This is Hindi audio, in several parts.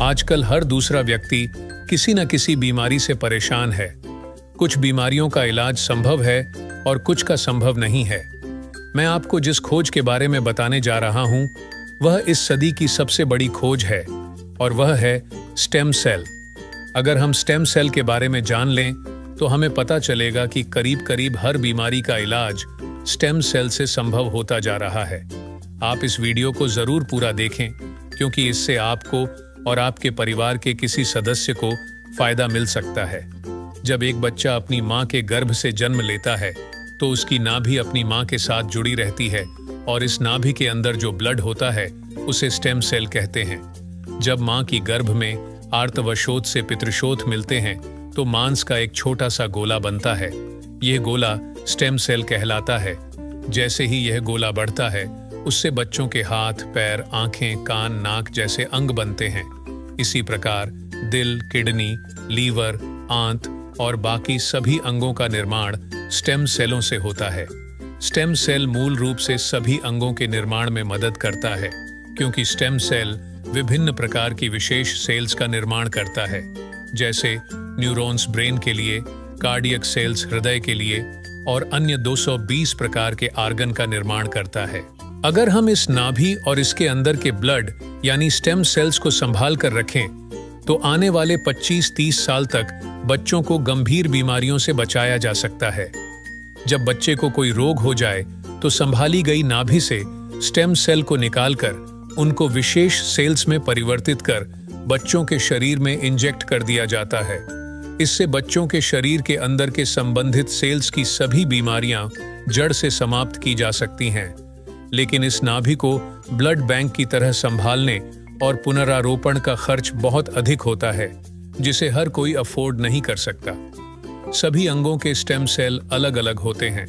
आजकल हर दूसरा व्यक्ति किसी न किसी बीमारी से परेशान है। कुछ बीमारियों का इलाज संभव है और कुछ का संभव नहीं है। मैं आपको जिस खोज के बारे में बताने जा रहा हूं, वह इस सदी की सबसे बड़ी खोज है और वह है स्टेम सेल। अगर हम स्टेम सेल के बारे में जान लें तो हमें पता चलेगा कि करीब करीब हर बीमारी का इलाज स्टेम सेल से संभव होता जा रहा है। आप इस वीडियो को जरूर पूरा देखें, क्योंकि इससे आपको और आपके परिवार के किसी सदस्य को फायदा मिल सकता है। जब एक बच्चा अपनी मां के गर्भ से जन्म लेता है तो उसकी नाभि अपनी मां के साथ जुड़ी रहती है और इस नाभि के अंदर जो ब्लड होता है उसे स्टेम सेल कहते हैं। जब मां की गर्भ में आर्तवशोथ से पितृशोथ मिलते हैं तो मांस का एक छोटा सा गोला बनता है। यह गोला स्टेम सेल कहलाता है। जैसे ही यह गोला बढ़ता है, उससे बच्चों के हाथ, पैर, आंखें, कान, नाक जैसे अंग बनते हैं। इसी प्रकार दिल, किडनी, लीवर, आंत और बाकी सभी अंगों का निर्माण स्टेम सेलों से होता है। स्टेम सेल मूल रूप से सभी अंगों के निर्माण में मदद करता है, क्योंकि स्टेम सेल विभिन्न प्रकार की विशेष सेल्स का निर्माण करता है, जैसे न्यूरॉन्स ब्रेन के लिए, कार्डियक सेल्स हृदय के लिए और अन्य 220 प्रकार के आर्गन का निर्माण करता है। अगर हम इस नाभि और इसके अंदर के ब्लड यानी स्टेम सेल्स को संभाल कर रखें तो आने वाले 25-30 साल तक बच्चों को गंभीर बीमारियों से बचाया जा सकता है। जब बच्चे को कोई रोग हो जाए तो संभाली गई नाभि से स्टेम सेल को निकालकर उनको विशेष सेल्स में परिवर्तित कर बच्चों के शरीर में इंजेक्ट कर दिया जाता है। इससे बच्चों के शरीर के अंदर के संबंधित सेल्स की सभी बीमारियां जड़ से समाप्त की जा सकती हैं। लेकिन इस नाभि को ब्लड बैंक की तरह संभालने और पुनरारोपण का खर्च बहुत अधिक होता है, जिसे हर कोई अफोर्ड नहीं कर सकता। सभी अंगों के स्टेम सेल अलग अलग होते हैं,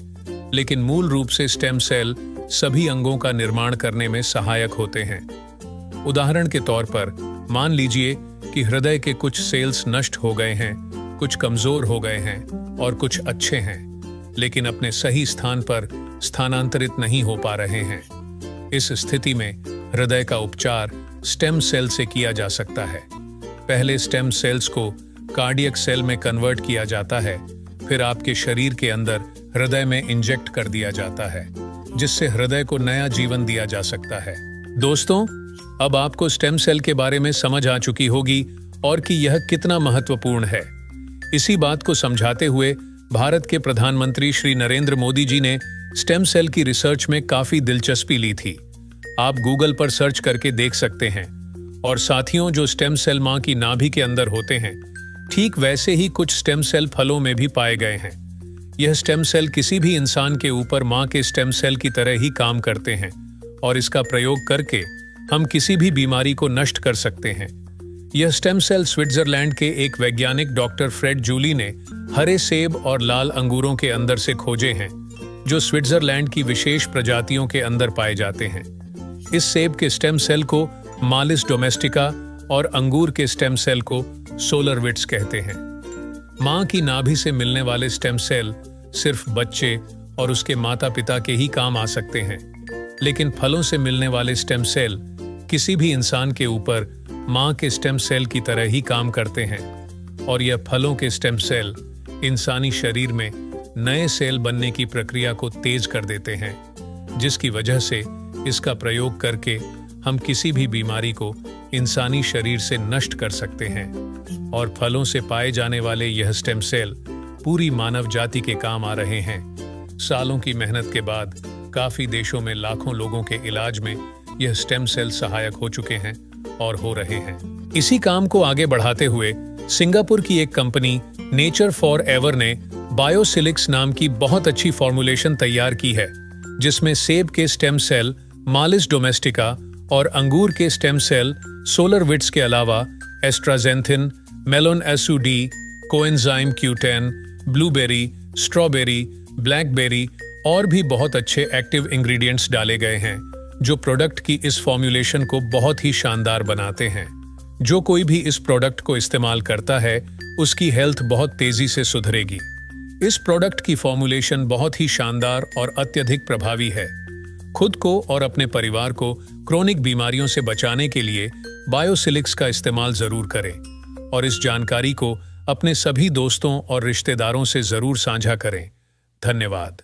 लेकिन मूल रूप से स्टेम सेल सभी अंगों का निर्माण करने में सहायक होते हैं। उदाहरण के तौर पर मान लीजिए कि हृदय के कुछ सेल्स नष्ट हो गए हैं, कुछ कमजोर हो गए हैं और कुछ अच्छे हैं, लेकिन अपने सही स्थान पर स्थानांतरित नहीं हो पा रहे हैं। इस स्थिति में हृदय का उपचार स्टेम सेल से किया जा सकता है। पहले स्टेम सेल्स को कार्डियक सेल में कन्वर्ट किया जाता है, फिर आपके शरीर के अंदर हृदय में इंजेक्ट कर दिया जाता है, जिससे हृदय को नया जीवन दिया जा सकता है। दोस्तों, अब आपको स्टेम सेल के बारे में समझ आ चुकी होगी और कि यह कितना महत्वपूर्ण है। इसी बात को समझाते हुए भारत के प्रधानमंत्री श्री नरेंद्र मोदी जी ने स्टेम सेल की रिसर्च में काफी दिलचस्पी ली थी। आप गूगल पर सर्च करके देख सकते हैं। और साथियों, जो स्टेम सेल मां की नाभि के अंदर होते हैं, ठीक वैसे ही कुछ स्टेम सेल फलों में भी पाए गए हैं। यह स्टेम सेल किसी भी इंसान के ऊपर मां के स्टेम सेल की तरह ही काम करते हैं और इसका प्रयोग करके हम किसी भी बीमारी को नष्ट कर सकते हैं। यह स्टेम सेल स्विट्जरलैंड के एक वैज्ञानिक डॉक्टर फ्रेड जूली ने हरे सेब और लाल अंगूरों के अंदर से खोजे हैं, जो स्विट्जरलैंड की विशेष प्रजातियों के अंदर पाए जाते हैं। इस सेब के स्टेम सेल को मालिस डोमेस्टिका और अंगूर के स्टेम सेल को सोलरविट्स कहते हैं। मां की नाभि से मिलने वाले स्टेम सेल सिर्फ बच्चे और उसके माता पिता के ही काम आ सकते हैं, लेकिन फलों से मिलने वाले स्टेम सेल किसी भी इंसान के ऊपर मां के स्टेम सेल की तरह ही काम करते हैं और यह फलों के स्टेम सेल इंसानी शरीर में नए सेल बनने की प्रक्रिया को तेज कर देते हैं, जिसकी वजह से इसका प्रयोग करके हम किसी भी बीमारी को इंसानी शरीर से नष्ट कर सकते हैं। और फलों से पाए जाने वाले यह स्टेम सेल पूरी मानव जाति के काम आ रहे हैं। सालों की मेहनत के बाद काफी देशों में लाखों लोगों के इलाज में यह स्टेम सेल सहायक हो चुके हैं और हो रहे हैं। इसी काम को आगे बढ़ाते हुए सिंगापुर की एक कंपनी नेचर फॉर एवर ने बायोसिलिक्स नाम की बहुत अच्छी फॉर्मुलेशन तैयार की है, जिसमें सेब के स्टेम सेल मालिस डोमेस्टिका और अंगूर के स्टेम सेल सोलरविट्स के अलावा astaxanthin, melon SOD, coenzyme Q10, blueberry, strawberry, blackberry और भी बहुत अच्छे एक्टिव इंग्रेडिएंट्स डाले गए हैं, जो प्रोडक्ट की इस फॉर्मुलेशन को बहुत ही शानदार बनाते हैं। जो कोई भी इस प्रोडक्ट को इस्तेमाल करता है, उसकी हेल्थ बहुत तेजी से सुधरेगी। इस प्रोडक्ट की फॉर्मुलेशन बहुत ही शानदार और अत्यधिक प्रभावी है। खुद को और अपने परिवार को क्रोनिक बीमारियों से बचाने के लिए बायोसिलिक्स का इस्तेमाल जरूर करें और इस जानकारी को अपने सभी दोस्तों और रिश्तेदारों से जरूर साझा करें। धन्यवाद।